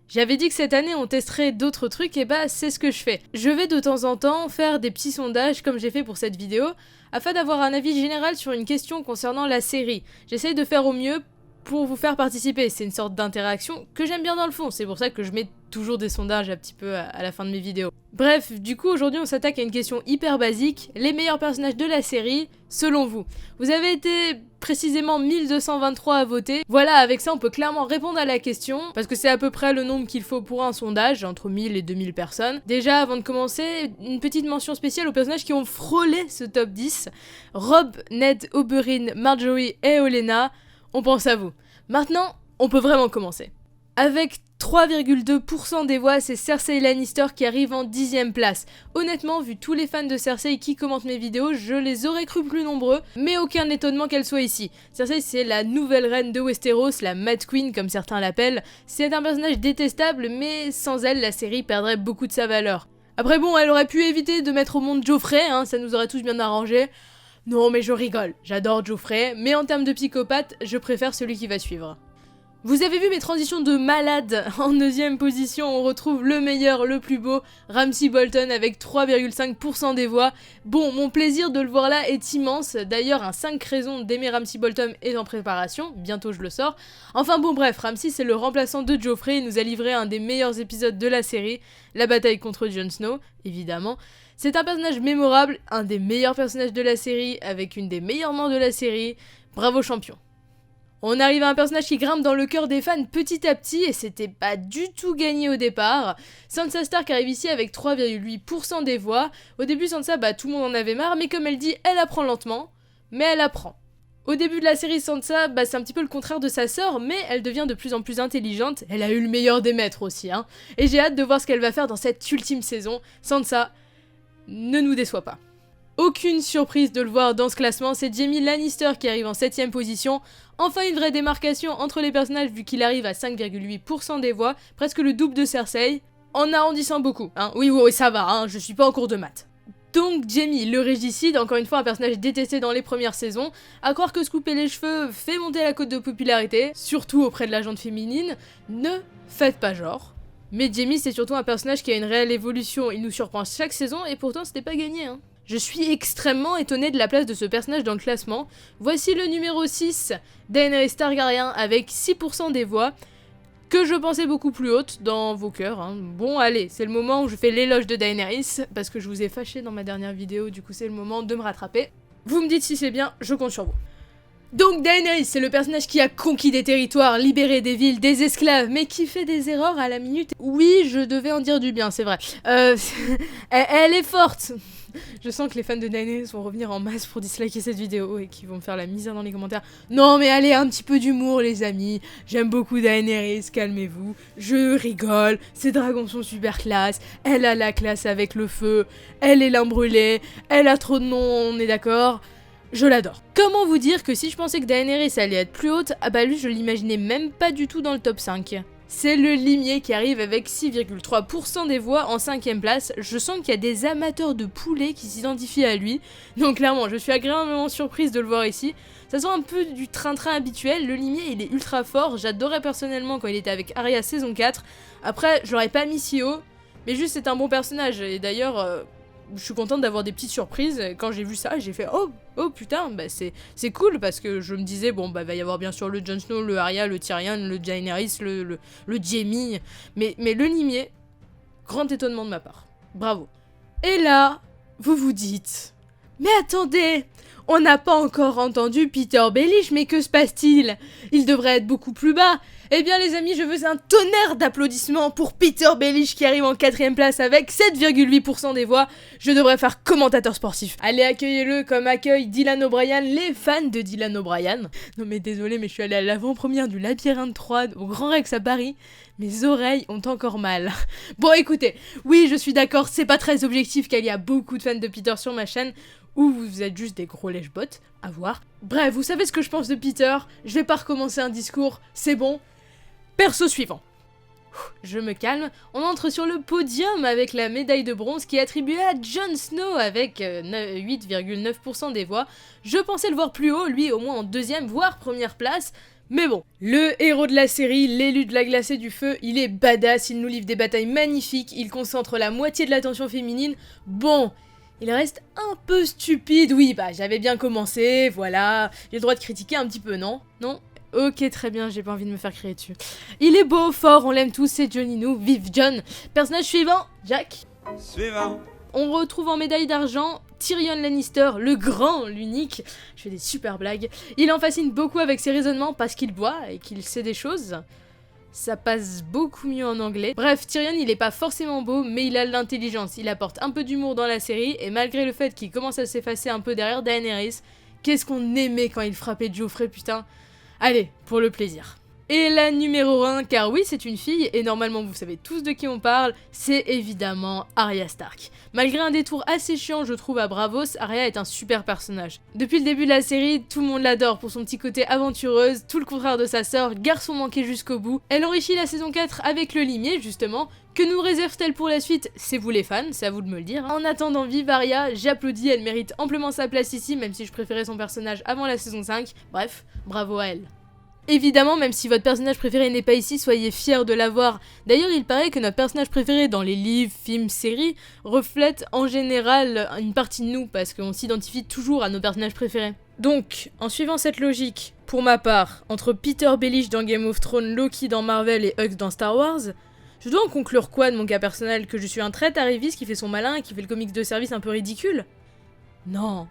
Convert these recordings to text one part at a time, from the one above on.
J'avais dit que cette année on testerait d'autres trucs, et bah c'est ce que je fais. Je vais de temps en temps faire des petits sondages comme j'ai fait pour cette vidéo, afin d'avoir un avis général sur une question concernant la série. J'essaye de faire au mieux pour vous faire participer, c'est une sorte d'interaction que j'aime bien dans le fond, c'est pour ça que je mets toujours des sondages un petit peu à la fin de mes vidéos. Bref, du coup aujourd'hui on s'attaque à une question hyper basique, les meilleurs personnages de la série, selon vous. Vous avez été précisément 1223 à voter, voilà, avec ça on peut clairement répondre à la question, parce que c'est à peu près le nombre qu'il faut pour un sondage, entre 1000 et 2000 personnes. Déjà avant de commencer, une petite mention spéciale aux personnages qui ont frôlé ce top 10, Rob, Ned, Oberyn, Marjorie et Olenna, on pense à vous. Maintenant, on peut vraiment commencer. Avec 3,2% des voix, c'est Cersei Lannister qui arrive en 10ème place. Honnêtement, vu tous les fans de Cersei qui commentent mes vidéos, je les aurais cru plus nombreux, mais aucun étonnement qu'elle soit ici. Cersei, c'est la nouvelle reine de Westeros, la Mad Queen comme certains l'appellent. C'est un personnage détestable, mais sans elle, la série perdrait beaucoup de sa valeur. Après bon, elle aurait pu éviter de mettre au monde Joffrey, hein, ça nous aurait tous bien arrangé. Non mais je rigole, j'adore Joffrey, mais en termes de psychopathe, je préfère celui qui va suivre. Vous avez vu mes transitions de malade. En 9ème position, on retrouve le meilleur, le plus beau, Ramsay Bolton avec 3,5% des voix. Bon, mon plaisir de le voir là est immense. D'ailleurs, un 5 raisons d'aimer Ramsay Bolton est en préparation. Bientôt, je le sors. Enfin bon, bref, Ramsay, c'est le remplaçant de Joffrey. Il nous a livré un des meilleurs épisodes de la série. La bataille contre Jon Snow, évidemment. C'est un personnage mémorable, un des meilleurs personnages de la série, avec une des meilleures morts de la série. Bravo champion. On arrive à un personnage qui grimpe dans le cœur des fans petit à petit, et c'était pas du tout gagné au départ. Sansa Stark arrive ici avec 3,8% des voix. Au début, Sansa, tout le monde en avait marre, mais comme elle dit, elle apprend lentement, mais elle apprend. Au début de la série, Sansa, c'est un petit peu le contraire de sa sœur, mais elle devient de plus en plus intelligente. Elle a eu le meilleur des maîtres aussi, hein. Et j'ai hâte de voir ce qu'elle va faire dans cette ultime saison. Sansa, ne nous déçois pas. Aucune surprise de le voir dans ce classement, c'est Jaime Lannister qui arrive en 7ème position. Enfin une vraie démarcation entre les personnages vu qu'il arrive à 5,8% des voix, presque le double de Cersei, en arrondissant beaucoup. Hein. Oui, ça va, hein, je suis pas en cours de maths. Donc Jaime, le régicide, encore une fois un personnage détesté dans les premières saisons, à croire que se couper les cheveux fait monter la cote de popularité, surtout auprès de la gente féminine, ne faites pas genre. Mais Jaime c'est surtout un personnage qui a une réelle évolution, il nous surprend chaque saison et pourtant c'était pas gagné, hein. Je suis extrêmement étonnée de la place de ce personnage dans le classement. Voici le numéro 6, Daenerys Targaryen, avec 6% des voix, que je pensais beaucoup plus haute dans vos cœurs. Hein. Bon, allez, c'est le moment où je fais l'éloge de Daenerys, parce que je vous ai fâché dans ma dernière vidéo, du coup c'est le moment de me rattraper. Vous me dites si c'est bien, je compte sur vous. Donc Daenerys, c'est le personnage qui a conquis des territoires, libéré des villes, des esclaves, mais qui fait des erreurs à la minute. Oui, je devais en dire du bien, c'est vrai. Elle est forte. Je sens que les fans de Daenerys vont revenir en masse pour disliker cette vidéo et qui vont me faire la misère dans les commentaires. Non mais allez, un petit peu d'humour les amis, j'aime beaucoup Daenerys, calmez-vous, je rigole, ces dragons sont super classe, elle a la classe avec le feu, elle est l'âme brûlée, elle a trop de noms, on est d'accord. Je l'adore. Comment vous dire que si je pensais que Daenerys allait être plus haute, lui je l'imaginais même pas du tout dans le top 5. C'est le limier qui arrive avec 6,3% des voix en 5ème place. Je sens qu'il y a des amateurs de poulet qui s'identifient à lui. Donc clairement, je suis agréablement surprise de le voir ici. Ça sent un peu du train-train habituel. Le limier, il est ultra fort. J'adorais personnellement quand il était avec Arya saison 4. Après, je l'aurais pas mis si haut. Mais juste, c'est un bon personnage. Et d'ailleurs, je suis contente d'avoir des petites surprises. Quand j'ai vu ça, j'ai fait oh putain, c'est cool parce que je me disais va y avoir bien sûr le Jon Snow, le Arya, le Tyrion, le Daenerys, le Jaime, mais le limier, grand étonnement de ma part. Bravo. Et là, vous vous dites, mais attendez, on n'a pas encore entendu Peter Baelish, mais que se passe-t-il? Il devrait être beaucoup plus bas. Eh bien les amis, je veux un tonnerre d'applaudissements pour Peter Baelish qui arrive en 4ème place avec 7,8% des voix. Je devrais faire commentateur sportif. Allez, accueillez-le comme accueille Dylan O'Brien, les fans de Dylan O'Brien. Non mais désolé, mais je suis allée à l'avant-première du Labyrinthe 3 au Grand Rex à Paris. Mes oreilles ont encore mal. Bon écoutez, oui je suis d'accord, c'est pas très objectif qu'il y a beaucoup de fans de Peter sur ma chaîne, ou vous êtes juste des gros lèche-bottes, à voir. Bref, vous savez ce que je pense de Peter, je vais pas recommencer un discours, c'est bon. Perso suivant. Je me calme, on entre sur le podium avec la médaille de bronze qui est attribuée à Jon Snow avec 8,9% des voix. Je pensais le voir plus haut, lui au moins en 2ème voire 1ère place. Mais bon, le héros de la série, l'élu de la glace et du feu, il est badass, il nous livre des batailles magnifiques, il concentre la moitié de l'attention féminine. Bon, il reste un peu stupide, oui, bah j'avais bien commencé, voilà, j'ai le droit de critiquer un petit peu, non? Non? Ok, très bien, j'ai pas envie de me faire crier dessus. Il est beau, fort, on l'aime tous, c'est Jon Snow, vive Jon. Personnage suivant, Jack. Suivant. On retrouve en médaille d'argent Tyrion Lannister, le grand, l'unique. Je fais des super blagues. Il en fascine beaucoup avec ses raisonnements parce qu'il boit et qu'il sait des choses. Ça passe beaucoup mieux en anglais. Bref, Tyrion, il est pas forcément beau, mais il a de l'intelligence. Il apporte un peu d'humour dans la série, et malgré le fait qu'il commence à s'effacer un peu derrière Daenerys, qu'est-ce qu'on aimait quand il frappait Joffrey, putain. Allez, pour le plaisir. Et la numéro 1, car oui, c'est une fille, et normalement vous savez tous de qui on parle, c'est évidemment Arya Stark. Malgré un détour assez chiant, je trouve, à Braavos, Arya est un super personnage. Depuis le début de la série, tout le monde l'adore pour son petit côté aventureuse, tout le contraire de sa sœur, garçon manqué jusqu'au bout. Elle enrichit la saison 4 avec le limier, justement. Que nous réserve-t-elle pour la suite? C'est vous les fans, c'est à vous de me le dire. En attendant, vive Arya, j'applaudis, elle mérite amplement sa place ici, même si je préférais son personnage avant la saison 5. Bref, bravo à elle. Évidemment, même si votre personnage préféré n'est pas ici, soyez fiers de l'avoir. D'ailleurs, il paraît que notre personnage préféré dans les livres, films, séries reflète en général une partie de nous, parce qu'on s'identifie toujours à nos personnages préférés. Donc, en suivant cette logique, pour ma part, entre Peter Baelish dans Game of Thrones, Loki dans Marvel et Hux dans Star Wars, je dois en conclure quoi de mon cas personnel? Que je suis un très arriviste qui fait son malin et qui fait le comics de service un peu ridicule? Non.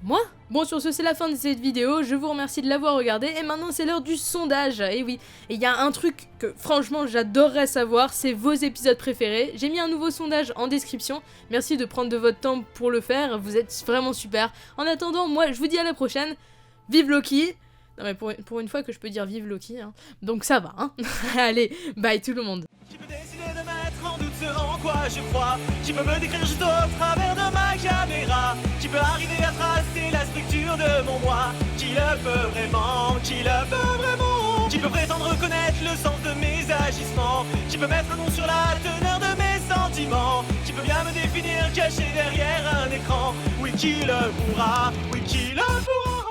Moi? Bon, sur ce, c'est la fin de cette vidéo, je vous remercie de l'avoir regardé, et maintenant c'est l'heure du sondage, et oui, et il y a un truc que franchement j'adorerais savoir, c'est vos épisodes préférés. J'ai mis un nouveau sondage en description, merci de prendre de votre temps pour le faire, vous êtes vraiment super. En attendant, moi je vous dis à la prochaine, vive Loki. Non mais pour une fois que je peux dire vive Loki, hein. Donc ça va, hein. Allez, bye tout le monde. Qui peut décider de mettre en doute ce en quoi je crois, qui peut me décrire juste au travers de ma caméra, qui peut arriver à tracer la structure de mon moi, qui le peut vraiment, qui le peut vraiment, qui peut prétendre connaître le sens de mes agissements, qui peut mettre un nom sur la teneur de mes sentiments, qui peut bien me définir caché derrière un écran, oui qui le pourra, oui qui le pourra.